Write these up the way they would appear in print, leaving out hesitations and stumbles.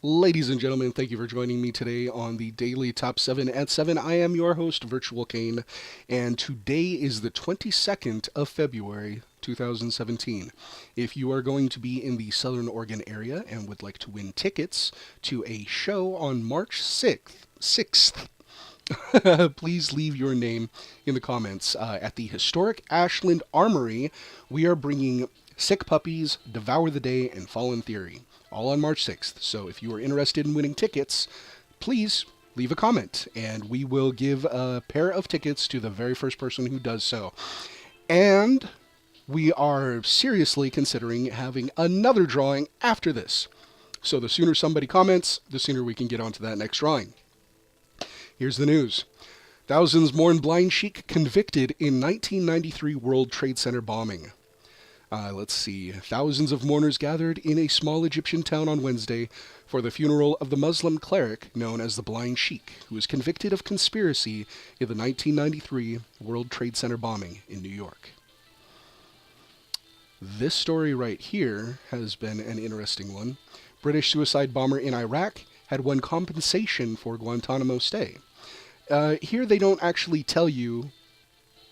Ladies and gentlemen, thank you for joining me today on the Daily Top 7 at 7. I am your host, Virtual Kane, and today is the 22nd of February, 2017. If you are going to be in the Southern Oregon area and would like to win tickets to a show on March 6th, please leave your name in the comments. At the historic Ashland Armory, we are bringing Sick Puppies, Devour the Day, and Fallen Theory, all on March 6th. So if you are interested in winning tickets, please leave a comment, and we will give a pair of tickets to the very first person who does so. And we are seriously considering having another drawing after this. So the sooner somebody comments, the sooner we can get on to that next drawing. Here's the news. Thousands mourn Blind Sheik convicted in 1993 World Trade Center bombing. Let's see. Thousands of mourners gathered in a small Egyptian town on Wednesday for the funeral of the Muslim cleric known as the Blind Sheik, who was convicted of conspiracy in the 1993 World Trade Center bombing in New York. This story right here has been an interesting one. British suicide bomber in Iraq had won compensation for Guantanamo stay. Here they don't actually tell you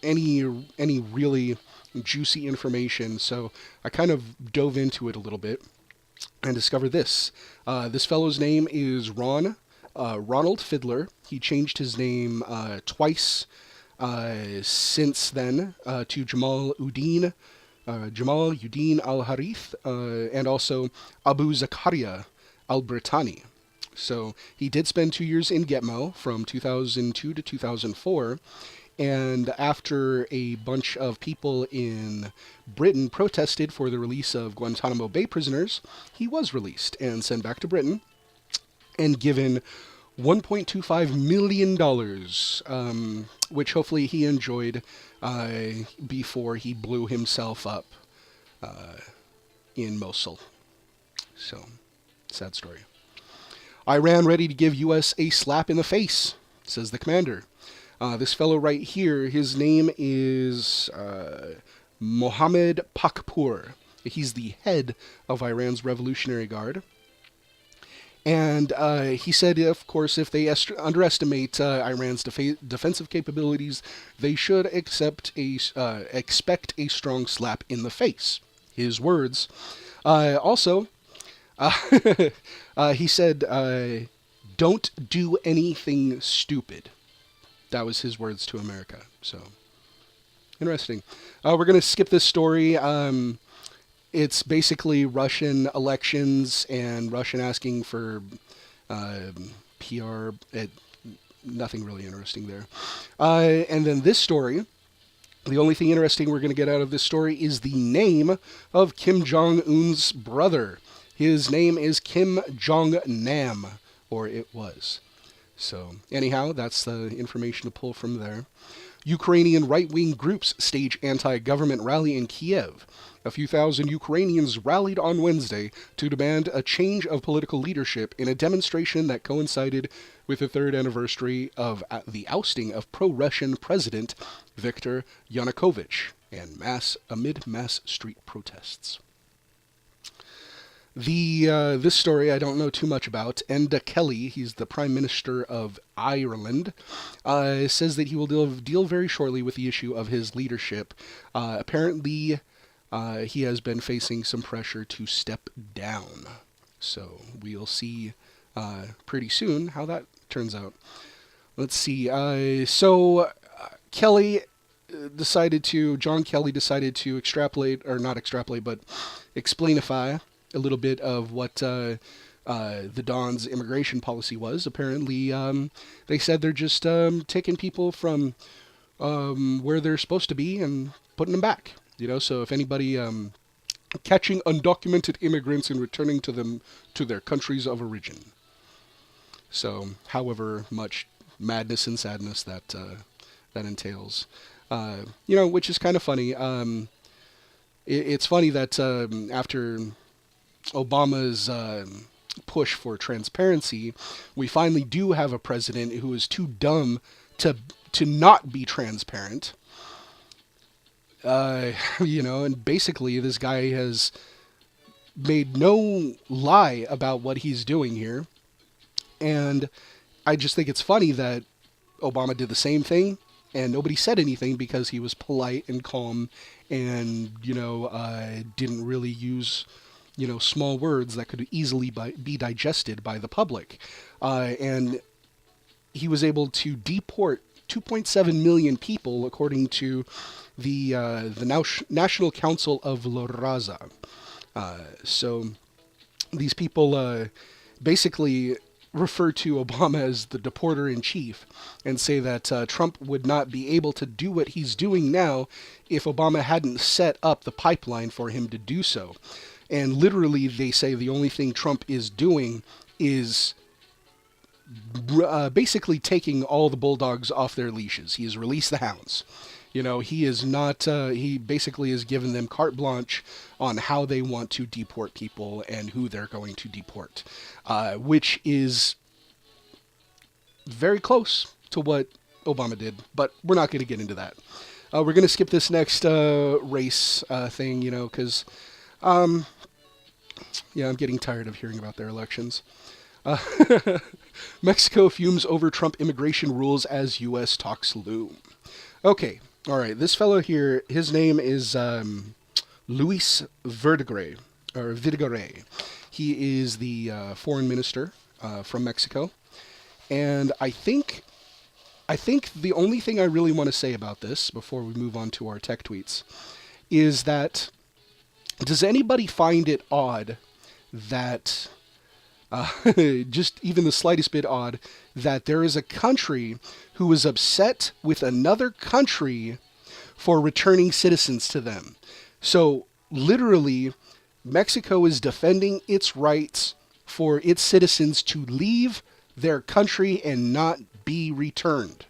any really juicy information, so I kind of dove into it a little bit and discovered this. This fellow's name is Ronald Fiddler. He changed his name twice since then to Jamal Uddin al-Harith and also Abu Zakaria al-Brittani. So he did spend 2 years in Gitmo from 2002 to 2004, and after a bunch of people in Britain protested for the release of Guantanamo Bay prisoners, he was released and sent back to Britain and given $1.25 million, which hopefully he enjoyed before he blew himself up in Mosul. So, sad story. Iran ready to give U.S. a slap in the face, says the commander. This fellow right here, his name is Mohammed Pakpour. He's the head of Iran's Revolutionary Guard. And he said, of course, if they underestimate Iran's defensive capabilities, they should expect a strong slap in the face. His words. Also, he said, don't do anything stupid. That was his words to America. So, interesting. We're going to skip this story. It's basically Russian elections and Russian asking for PR. Nothing really interesting there. And then this story, the only thing interesting we're going to get out of this story is the name of Kim Jong-un's brother. His name is Kim Jong-nam, or it was. So, anyhow, that's the information to pull from there. Ukrainian right-wing groups stage anti-government rally in Kiev. A few thousand Ukrainians rallied on Wednesday to demand a change of political leadership in a demonstration that coincided with the third anniversary of the ousting of pro-Russian President Viktor Yanukovych amid mass street protests. This story I don't know too much about. Enda Kelly, he's the Prime Minister of Ireland, says that he will deal very shortly with the issue of his leadership. Apparently, he has been facing some pressure to step down. So we'll see pretty soon how that turns out. Let's see. John Kelly decided to extrapolate, or not extrapolate, but explainify a little bit of what the Don's immigration policy was. Apparently, they said they're just taking people from where they're supposed to be and putting them back. So if anybody catching undocumented immigrants and returning them to their countries of origin. So, however much madness and sadness that entails, which is kind of funny. It's funny that after Obama's push for transparency, we finally do have a president who is too dumb to not be transparent. And basically this guy has made no lie about what he's doing here. And I just think it's funny that Obama did the same thing and nobody said anything because he was polite and calm and, didn't really use, small words that could easily be digested by the public. And he was able to deport 2.7 million people, according to the National Council of La Raza. So these people basically refer to Obama as the deporter in chief and say that Trump would not be able to do what he's doing now if Obama hadn't set up the pipeline for him to do so. And literally, they say the only thing Trump is doing is basically taking all the bulldogs off their leashes. He has released the hounds. He is not, he basically has given them carte blanche on how they want to deport people and who they're going to deport, which is very close to what Obama did, but we're not going to get into that. We're going to skip this next race thing, because, I'm getting tired of hearing about their elections. Uh, Mexico fumes over Trump immigration rules as U.S. talks loom. Okay, all right. This fellow here, his name is Luis Verdigre, or Vidigare. He is the foreign minister from Mexico, and I think the only thing I really want to say about this before we move on to our tech tweets is that does anybody find it odd that just even the slightest bit odd that there is a country who is upset with another country for returning citizens to them? So literally, Mexico is defending its rights for its citizens to leave their country and not be returned.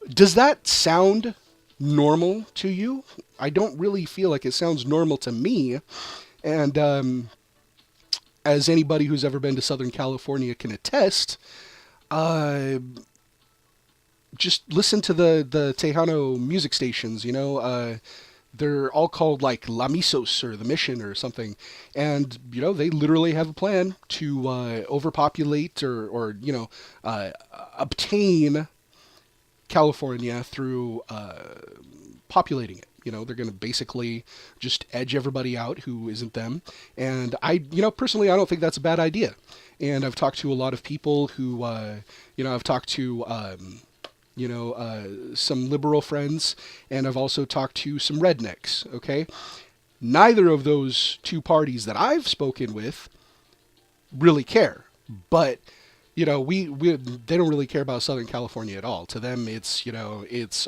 Does that sound normal to you? I don't really feel like it sounds normal to me. And as anybody who's ever been to Southern California can attest, just listen to the Tejano music stations, they're all called like La Misos or the Mission or something. And, they literally have a plan to overpopulate or obtain California through populating it. They're going to basically just edge everybody out who isn't them. And personally, I don't think that's a bad idea. And I've talked to a lot of people who, I've talked to, some liberal friends, and I've also talked to some rednecks, okay? Neither of those two parties that I've spoken with really care. But, they don't really care about Southern California at all. To them, it's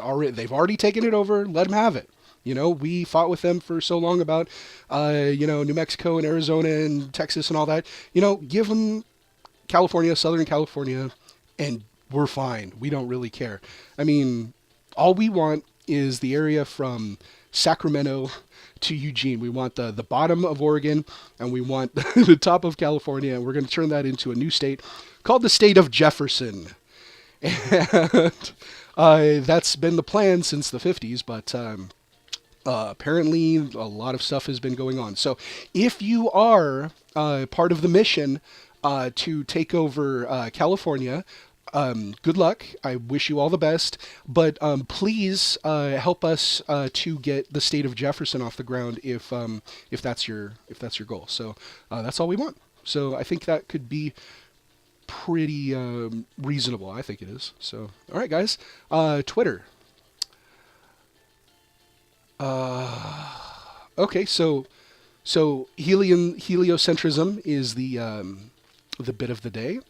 already, they've already taken it over, let them have it. We fought with them for so long about, New Mexico and Arizona and Texas and all that. Give them California, Southern California, and we're fine. We don't really care. I mean, all we want is the area from Sacramento to Eugene. We want the bottom of Oregon, and we want the top of California, and we're going to turn that into a new state called the state of Jefferson. And that's been the plan since the 50s, but apparently a lot of stuff has been going on. So if you are part of the mission to take over California, good luck. I wish you all the best. But please help us to get the state of Jefferson off the ground if that's your goal. So that's all we want. So I think that could be pretty reasonable. I think it is. So all right, guys. Twitter. Okay, so heliocentrism is the bit of the day.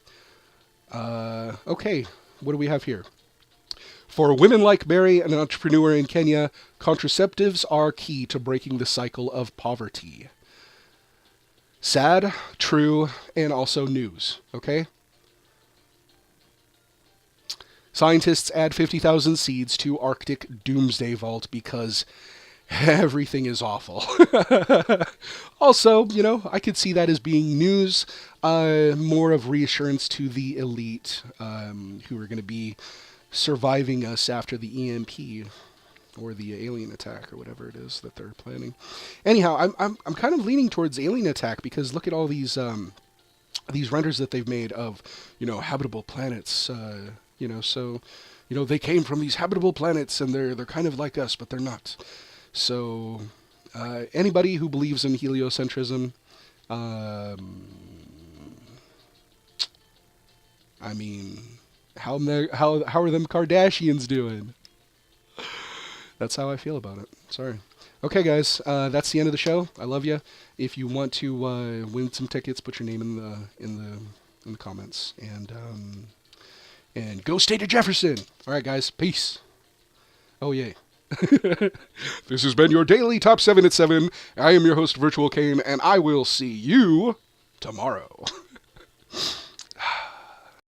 Okay, what do we have here? For women like Mary, an entrepreneur in Kenya, contraceptives are key to breaking the cycle of poverty. Sad, true, and also news, okay? Scientists add 50,000 seeds to Arctic doomsday vault because everything is awful. Also, I could see that as being news, more of reassurance to the elite who are going to be surviving us after the EMP. or the alien attack or whatever it is that they're planning. Anyhow, I'm kind of leaning towards alien attack because look at all these renders that they've made of, habitable planets. So, they came from these habitable planets and they're kind of like us, but they're not. So, anybody who believes in heliocentrism, I mean, how are them Kardashians doing? That's how I feel about it. Sorry. Okay, guys, that's the end of the show. I love you. If you want to win some tickets, put your name in the comments, and go State of Jefferson. All right, guys, peace. Oh yay. This has been your daily Top 7 at 7. I am your host, Virtual Kane, and I will see you tomorrow.